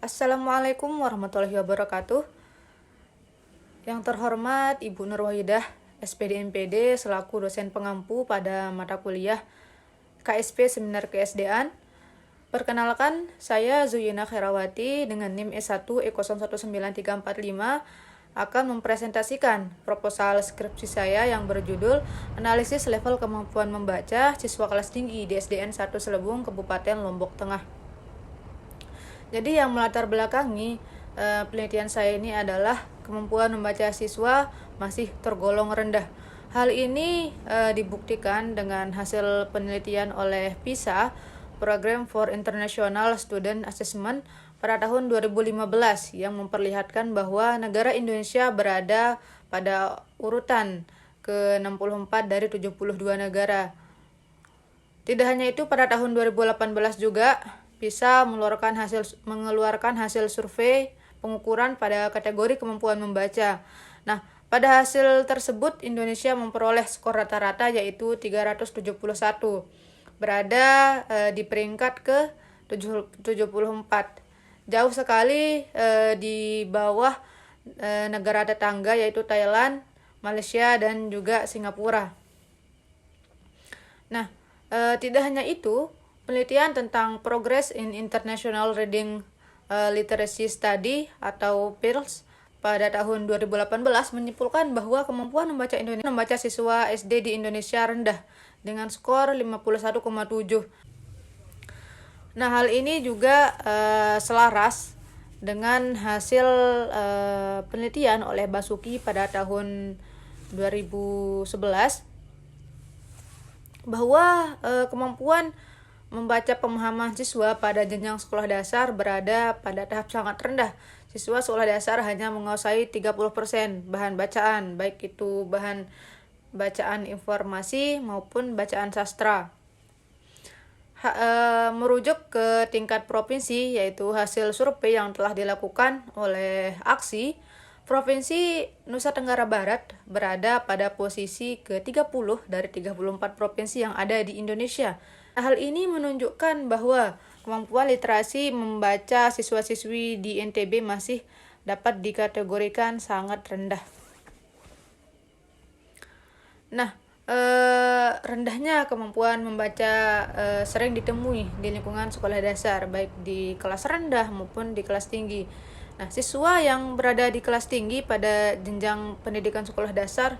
Assalamualaikum warahmatullahi wabarakatuh. Yang terhormat Ibu Nurwahidah, SPD MPD selaku dosen pengampu pada mata kuliah KSP Seminar Keesdean. Perkenalkan, saya Zuyina Khairawati dengan NIM S1 E019345 akan mempresentasikan proposal skripsi saya yang berjudul Analisis Level Kemampuan Membaca Siswa Kelas Tinggi di SDN 1 Selebung, Kabupaten Lombok Tengah. Jadi yang melatar belakangi penelitian saya ini adalah kemampuan membaca siswa masih tergolong rendah. Hal ini dibuktikan dengan hasil penelitian oleh PISA, Program for International Student Assessment, pada tahun 2015 yang memperlihatkan bahwa negara Indonesia berada pada urutan ke-64 dari 72 negara. Tidak hanya itu, pada tahun 2018 juga PISA mengeluarkan hasil survei pengukuran pada kategori kemampuan membaca. Nah, pada hasil tersebut Indonesia memperoleh skor rata-rata yaitu 371, berada di peringkat ke-74. Jauh sekali di bawah negara tetangga yaitu Thailand, Malaysia, dan juga Singapura. Nah, tidak hanya itu, penelitian tentang Progress in International Reading Literacy Study atau PIRLS pada tahun 2018 menyimpulkan bahwa kemampuan membaca siswa SD di Indonesia rendah dengan skor 51,7. Nah, hal ini juga selaras dengan hasil penelitian oleh Basuki pada tahun 2011 bahwa kemampuan membaca pemahaman siswa pada jenjang sekolah dasar berada pada tahap sangat rendah. Siswa sekolah dasar hanya menguasai 30% bahan bacaan, baik itu bahan bacaan informasi maupun bacaan sastra. Merujuk ke tingkat provinsi, yaitu hasil survei yang telah dilakukan oleh AKSI, Provinsi Nusa Tenggara Barat berada pada posisi ke-30 dari 34 provinsi yang ada di Indonesia. Hal ini menunjukkan bahwa kemampuan literasi membaca siswa-siswi di NTB masih dapat dikategorikan sangat rendah. Nah, rendahnya kemampuan membaca sering ditemui di lingkungan sekolah dasar, baik di kelas rendah maupun di kelas tinggi. Nah, siswa yang berada di kelas tinggi pada jenjang pendidikan sekolah dasar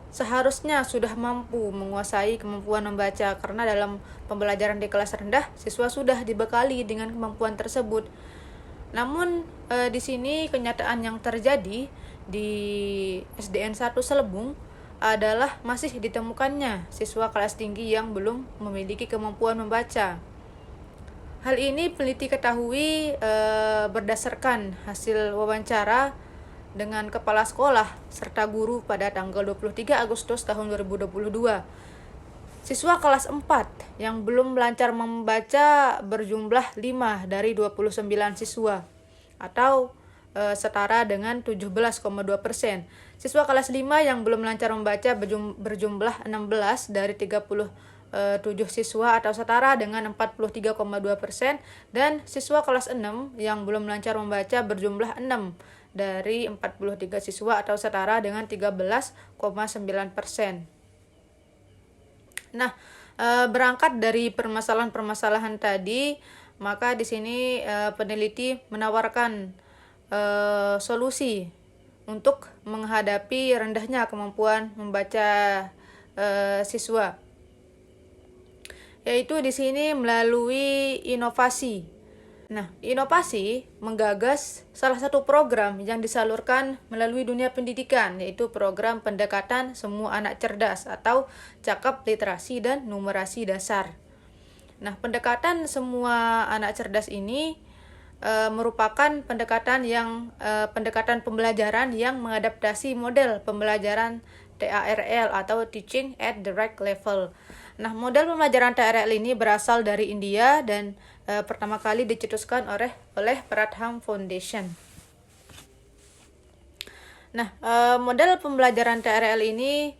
seharusnya sudah mampu menguasai kemampuan membaca, karena dalam pembelajaran di kelas rendah, siswa sudah dibekali dengan kemampuan tersebut. Namun, di sini kenyataan yang terjadi di SDN 1 Selebung adalah masih ditemukannya siswa kelas tinggi yang belum memiliki kemampuan membaca. Hal ini peneliti ketahui berdasarkan hasil wawancara dengan kepala sekolah serta guru pada tanggal 23 Agustus tahun 2022. Siswa kelas 4 yang belum lancar membaca berjumlah 5 dari 29 siswa atau setara dengan 17,2%. Siswa kelas 5 yang belum lancar membaca berjumlah 16 dari 37 siswa atau setara dengan 43,2%, dan siswa kelas 6 yang belum lancar membaca berjumlah 6 dari 43 siswa atau setara dengan 13,9%. Nah, berangkat dari permasalahan-permasalahan tadi, maka di sini peneliti menawarkan solusi untuk menghadapi rendahnya kemampuan membaca siswa, yaitu di sini melalui inovasi. Nah, inovasi menggagas salah satu program yang disalurkan melalui dunia pendidikan, yaitu program pendekatan semua anak cerdas atau Cakap Literasi dan Numerasi Dasar. Nah, pendekatan semua anak cerdas ini merupakan pendekatan pembelajaran yang mengadaptasi model pembelajaran TARL atau Teaching at the Right Level. Nah, model pembelajaran TARL ini berasal dari India dan pertama kali dicetuskan oleh Pratham Foundation. Nah, model pembelajaran TARL ini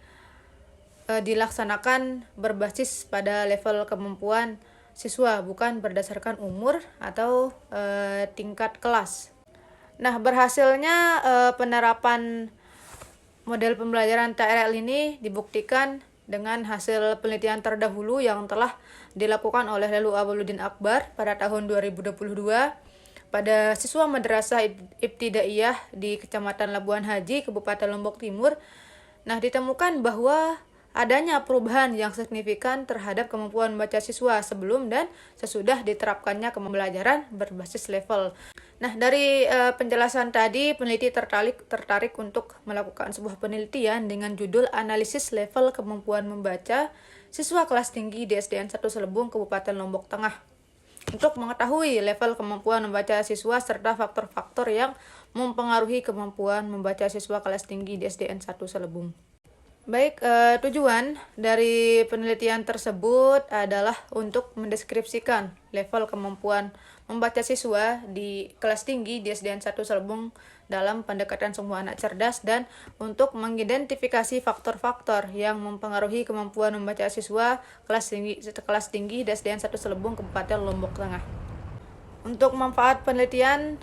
dilaksanakan berbasis pada level kemampuan siswa, bukan berdasarkan umur atau tingkat kelas. Nah, berhasilnya penerapan model pembelajaran TRL ini dibuktikan dengan hasil penelitian terdahulu yang telah dilakukan oleh Lalu Awaluddin Akbar pada tahun 2022 pada siswa Madrasah Ibtidaiyah di Kecamatan Labuan Haji, Kabupaten Lombok Timur. Nah, ditemukan bahwa adanya perubahan yang signifikan terhadap kemampuan membaca siswa sebelum dan sesudah diterapkannya pembelajaran berbasis level. Nah, dari penjelasan tadi, peneliti tertarik untuk melakukan sebuah penelitian dengan judul Analisis Level Kemampuan Membaca Siswa Kelas Tinggi di SDN 1 Selebung, Kabupaten Lombok Tengah, untuk mengetahui level kemampuan membaca siswa serta faktor-faktor yang mempengaruhi kemampuan membaca siswa kelas tinggi di SDN 1 Selebung. Baik, tujuan dari penelitian tersebut adalah untuk mendeskripsikan level kemampuan membaca siswa di kelas tinggi di SDN 1 Selebung dalam pendekatan semua anak cerdas dan untuk mengidentifikasi faktor-faktor yang mempengaruhi kemampuan membaca siswa kelas tinggi di SDN 1 Selebung, Kabupaten Lombok Tengah. Untuk manfaat penelitian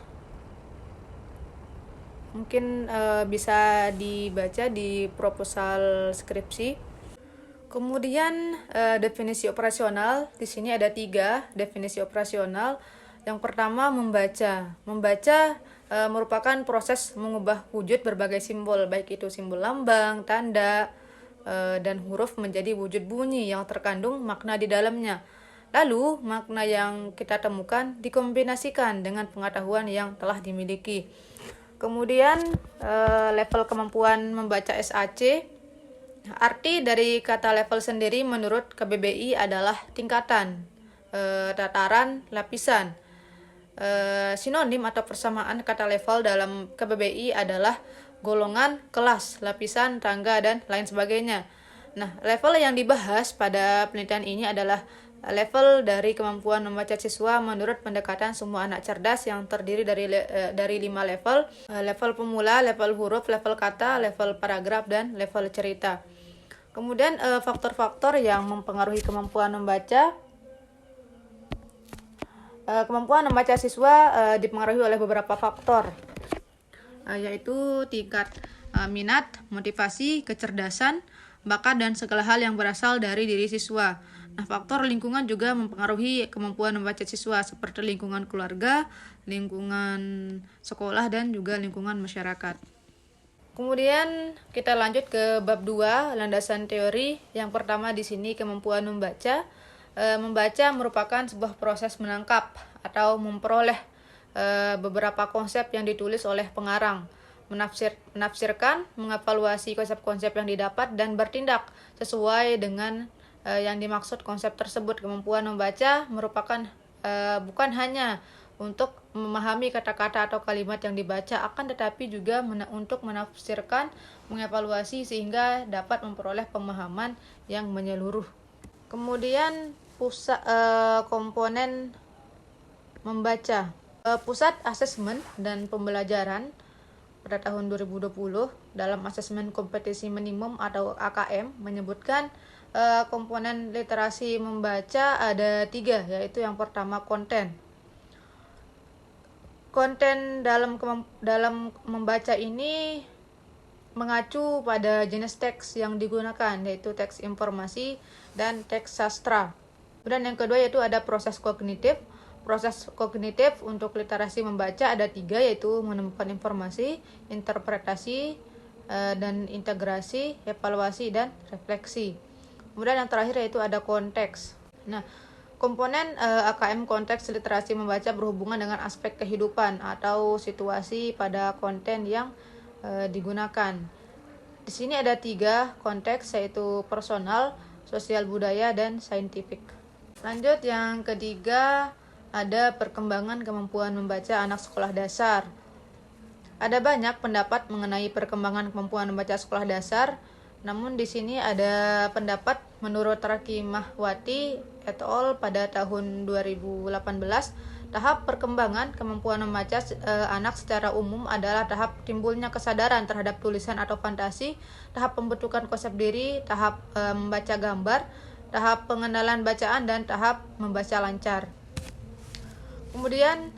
mungkin bisa dibaca di proposal skripsi. Kemudian definisi operasional, di sini ada 3 definisi operasional. Yang pertama, membaca. Membaca merupakan proses mengubah wujud berbagai simbol, baik itu simbol lambang, tanda, dan huruf menjadi wujud bunyi yang terkandung makna di dalamnya. Lalu, makna yang kita temukan dikombinasikan dengan pengetahuan yang telah dimiliki. Kemudian level kemampuan membaca SAC. Arti dari kata level sendiri menurut KBBI adalah tingkatan, tataran, lapisan. Sinonim atau persamaan kata level dalam KBBI adalah golongan, kelas, lapisan, tangga, dan lain sebagainya. Nah, level yang dibahas pada penelitian ini adalah level dari kemampuan membaca siswa menurut pendekatan semua anak cerdas yang terdiri dari 5 level. Level pemula, level huruf, level kata, level paragraf, dan level cerita. Kemudian faktor-faktor yang mempengaruhi kemampuan membaca. Kemampuan membaca siswa dipengaruhi oleh beberapa faktor, yaitu tingkat minat, motivasi, kecerdasan, bakat, dan segala hal yang berasal dari diri siswa. Nah, faktor lingkungan juga mempengaruhi kemampuan membaca siswa seperti lingkungan keluarga, lingkungan sekolah, dan juga lingkungan masyarakat. Kemudian kita lanjut ke bab 2, landasan teori. Yang pertama di sini kemampuan membaca. Membaca merupakan sebuah proses menangkap atau memperoleh beberapa konsep yang ditulis oleh pengarang, menafsirkan, mengevaluasi konsep-konsep yang didapat, dan bertindak sesuai dengan yang dimaksud konsep tersebut. Kemampuan membaca merupakan bukan hanya untuk memahami kata-kata atau kalimat yang dibaca, akan tetapi juga untuk menafsirkan, mengevaluasi sehingga dapat memperoleh pemahaman yang menyeluruh. Kemudian komponen membaca. Pusat Asesmen dan Pembelajaran pada tahun 2020 dalam asesmen kompetisi minimum atau AKM menyebutkan komponen literasi membaca ada 3, yaitu yang pertama konten. Konten dalam membaca ini mengacu pada jenis teks yang digunakan, yaitu teks informasi dan teks sastra. Kemudian yang kedua yaitu ada proses kognitif. Proses kognitif untuk literasi membaca ada 3, yaitu menemukan informasi, interpretasi, dan integrasi, evaluasi, dan refleksi. Kemudian yang terakhir yaitu ada konteks. Nah, komponen AKM konteks literasi membaca berhubungan dengan aspek kehidupan atau situasi pada konten yang digunakan. Di sini ada 3 konteks, yaitu personal, sosial budaya, dan saintifik. Lanjut yang ketiga, ada perkembangan kemampuan membaca anak sekolah dasar. Ada banyak pendapat mengenai perkembangan kemampuan membaca sekolah dasar, namun di sini ada pendapat menurut Rakimahwati et al. Pada tahun 2018, tahap perkembangan kemampuan membaca anak secara umum adalah tahap timbulnya kesadaran terhadap tulisan atau fantasi, tahap pembentukan konsep diri, tahap membaca gambar, tahap pengenalan bacaan, dan tahap membaca lancar. Kemudian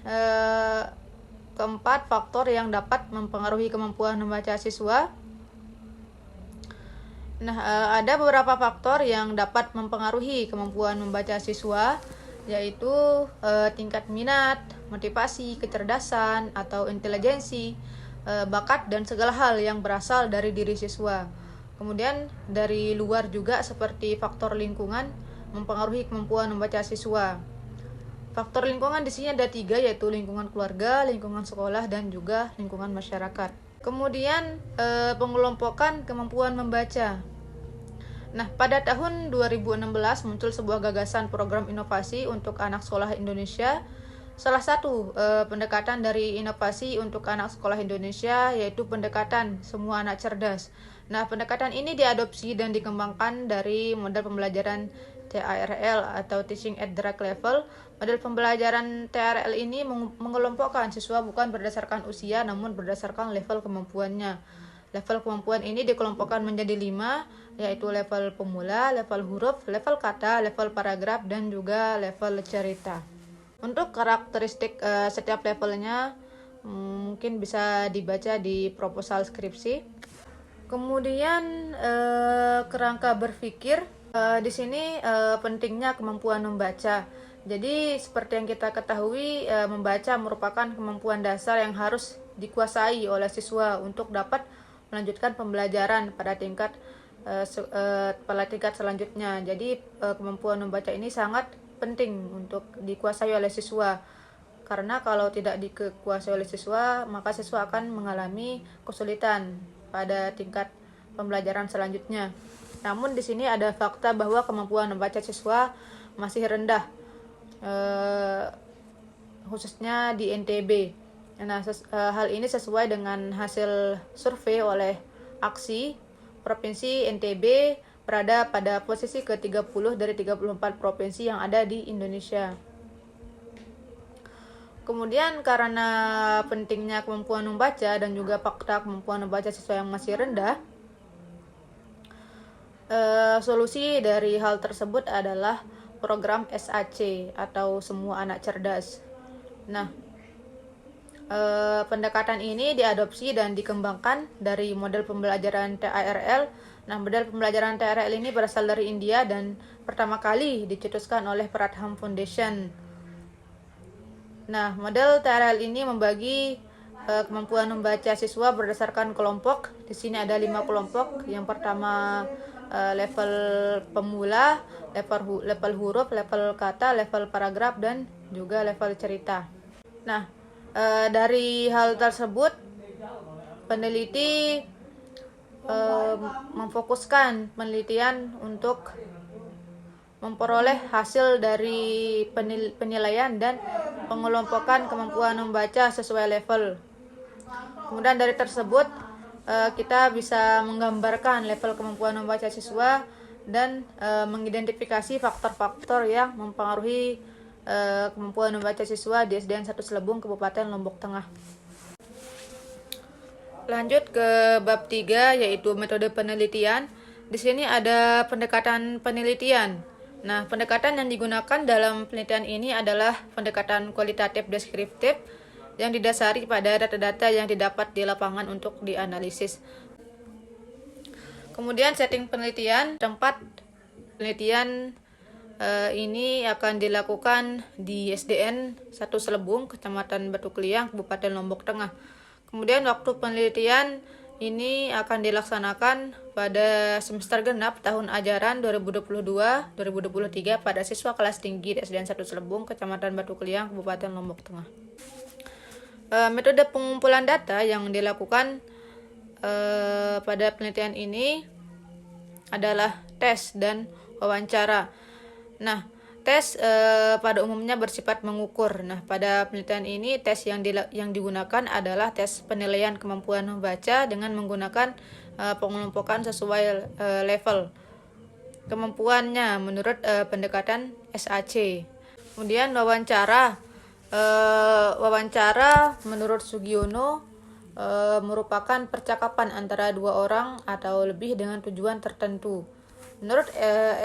keempat, faktor yang dapat mempengaruhi kemampuan membaca siswa. Nah, ada beberapa faktor yang dapat mempengaruhi kemampuan membaca siswa, yaitu tingkat minat, motivasi, kecerdasan, atau intelijensi, bakat, dan segala hal yang berasal dari diri siswa. Kemudian dari luar juga seperti faktor lingkungan mempengaruhi kemampuan membaca siswa. Faktor lingkungan di sini ada 3, yaitu lingkungan keluarga, lingkungan sekolah, dan juga lingkungan masyarakat. Kemudian pengelompokan kemampuan membaca. Nah, pada tahun 2016 muncul sebuah gagasan program inovasi untuk anak sekolah Indonesia. Salah satu pendekatan dari inovasi untuk anak sekolah Indonesia yaitu pendekatan semua anak cerdas. Nah, pendekatan ini diadopsi dan dikembangkan dari model pembelajaran TARL atau Teaching at the Right Level. Model pembelajaran TARL ini mengelompokkan siswa bukan berdasarkan usia namun berdasarkan level kemampuannya. Level kemampuan ini dikelompokkan menjadi 5, yaitu level pemula, level huruf, level kata, level paragraf, dan juga level cerita. Untuk karakteristik setiap levelnya mungkin bisa dibaca di proposal skripsi. Kemudian kerangka berpikir, di sini pentingnya kemampuan membaca. Jadi seperti yang kita ketahui, membaca merupakan kemampuan dasar yang harus dikuasai oleh siswa untuk dapat melanjutkan pembelajaran pada tingkat selanjutnya. Jadi kemampuan membaca ini sangat penting untuk dikuasai oleh siswa. Karena kalau tidak dikuasai oleh siswa, maka siswa akan mengalami kesulitan pada tingkat pembelajaran selanjutnya. Namun di sini ada fakta bahwa kemampuan membaca siswa masih rendah, khususnya di NTB. Nah, hal ini sesuai dengan hasil survei oleh Aksi. Provinsi NTB berada pada posisi ke-30 dari 34 provinsi yang ada di Indonesia. Kemudian karena pentingnya kemampuan membaca dan juga fakta kemampuan membaca siswa yang masih rendah, solusi dari hal tersebut adalah program SAC atau Semua Anak Cerdas. Nah, pendekatan ini diadopsi dan dikembangkan dari model pembelajaran TARL. Nah, model pembelajaran TARL ini berasal dari India dan pertama kali dicetuskan oleh Pratham Foundation. Nah, model TARL ini membagi kemampuan membaca siswa berdasarkan kelompok. Di sini ada 5 kelompok. Yang pertama level pemula, level huruf, level kata, level paragraf, dan juga level cerita. Nah, dari hal tersebut peneliti memfokuskan penelitian untuk memperoleh hasil dari penilaian dan pengelompokan kemampuan membaca sesuai level. Kemudian dari tersebut kita bisa menggambarkan level kemampuan membaca siswa dan mengidentifikasi faktor-faktor yang mempengaruhi kemampuan membaca siswa di SDN 1 Selebung, Kabupaten Lombok Tengah. Lanjut ke bab 3 yaitu metode penelitian. Di sini ada pendekatan penelitian. Nah, pendekatan yang digunakan dalam penelitian ini adalah pendekatan kualitatif deskriptif yang didasari pada data-data yang didapat di lapangan untuk dianalisis. Kemudian setting penelitian, tempat penelitian ini akan dilakukan di SDN 1 Selebung, Kecamatan Batu Kliang, Kabupaten Lombok Tengah. Kemudian waktu penelitian ini akan dilaksanakan pada semester genap tahun ajaran 2022-2023 pada siswa kelas tinggi di SDN 1 Selebung, Kecamatan Batu Kliang, Kabupaten Lombok Tengah. Metode pengumpulan data yang dilakukan pada penelitian ini adalah tes dan wawancara. Nah, tes pada umumnya bersifat mengukur. Nah, pada penelitian ini tes yang digunakan adalah tes penilaian kemampuan membaca dengan menggunakan pengelompokan sesuai level kemampuannya menurut pendekatan SAC. Kemudian wawancara menurut Sugiono merupakan percakapan antara dua orang atau lebih dengan tujuan tertentu. Menurut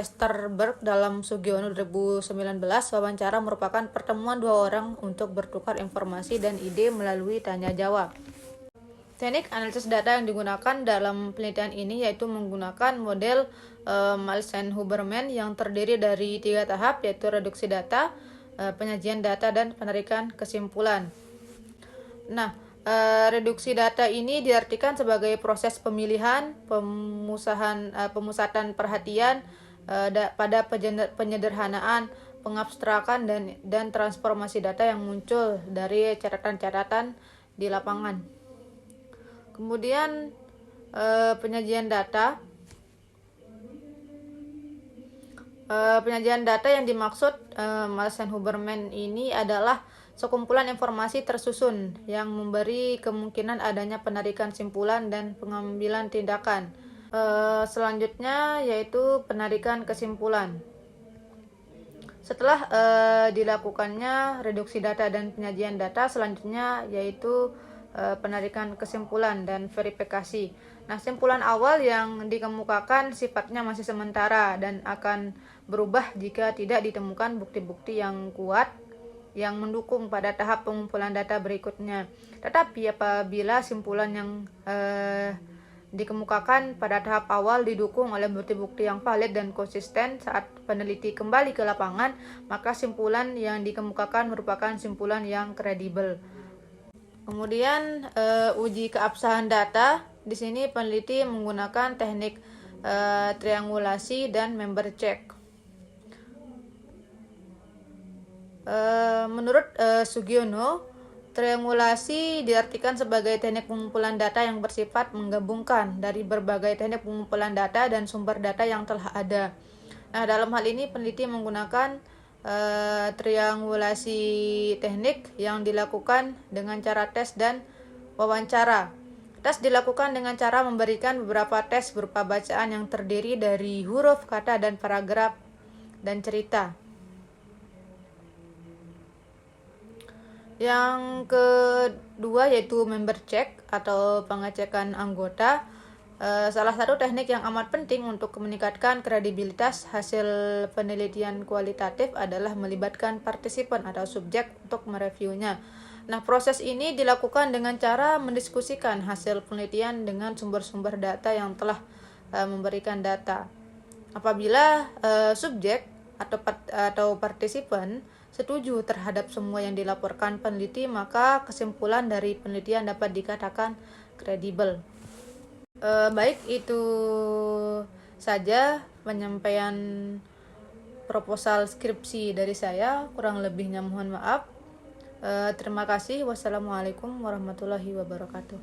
Esterberg dalam Sugiono 2019, wawancara merupakan pertemuan dua orang untuk bertukar informasi dan ide melalui tanya jawab. Teknik analisis data yang digunakan dalam penelitian ini yaitu menggunakan model Malsen-Huberman yang terdiri dari 3 tahap, yaitu reduksi data, penyajian data, dan penarikan kesimpulan. Nah, reduksi data ini diartikan sebagai proses pemilihan, pemusatan perhatian pada penyederhanaan, pengabstrakan, dan transformasi data yang muncul dari catatan-catatan di lapangan. Kemudian penyajian data. Penyajian data yang dimaksud Malsen-Huberman ini adalah sekumpulan informasi tersusun yang memberi kemungkinan adanya penarikan simpulan dan pengambilan tindakan. Selanjutnya yaitu penarikan kesimpulan. Setelah dilakukannya reduksi data dan penyajian data, selanjutnya yaitu penarikan kesimpulan dan verifikasi. Nah, simpulan awal yang dikemukakan sifatnya masih sementara dan akan berubah jika tidak ditemukan bukti-bukti yang kuat yang mendukung pada tahap pengumpulan data berikutnya. Tetapi apabila simpulan yang dikemukakan pada tahap awal didukung oleh bukti-bukti yang valid dan konsisten saat peneliti kembali ke lapangan, maka simpulan yang dikemukakan merupakan simpulan yang kredibel. Kemudian uji keabsahan data. Di sini peneliti menggunakan teknik triangulasi dan member check. Menurut Sugiono, triangulasi diartikan sebagai teknik pengumpulan data yang bersifat menggabungkan dari berbagai teknik pengumpulan data dan sumber data yang telah ada. Nah, dalam hal ini peneliti menggunakan triangulasi teknik yang dilakukan dengan cara tes dan wawancara. Tes dilakukan dengan cara memberikan beberapa tes berupa bacaan yang terdiri dari huruf, kata, dan paragraf, dan cerita. Yang kedua yaitu member check atau pengecekan anggota. Salah satu teknik yang amat penting untuk meningkatkan kredibilitas hasil penelitian kualitatif adalah melibatkan partisipan atau subjek untuk mereviewnya. Nah, proses ini dilakukan dengan cara mendiskusikan hasil penelitian dengan sumber-sumber data yang telah memberikan data. Apabila subjek atau partisipan setuju terhadap semua yang dilaporkan peneliti, maka kesimpulan dari penelitian dapat dikatakan kredibel. Baik, itu saja penyampaian proposal skripsi dari saya. Kurang lebihnya mohon maaf. Terima kasih. Wassalamualaikum warahmatullahi wabarakatuh.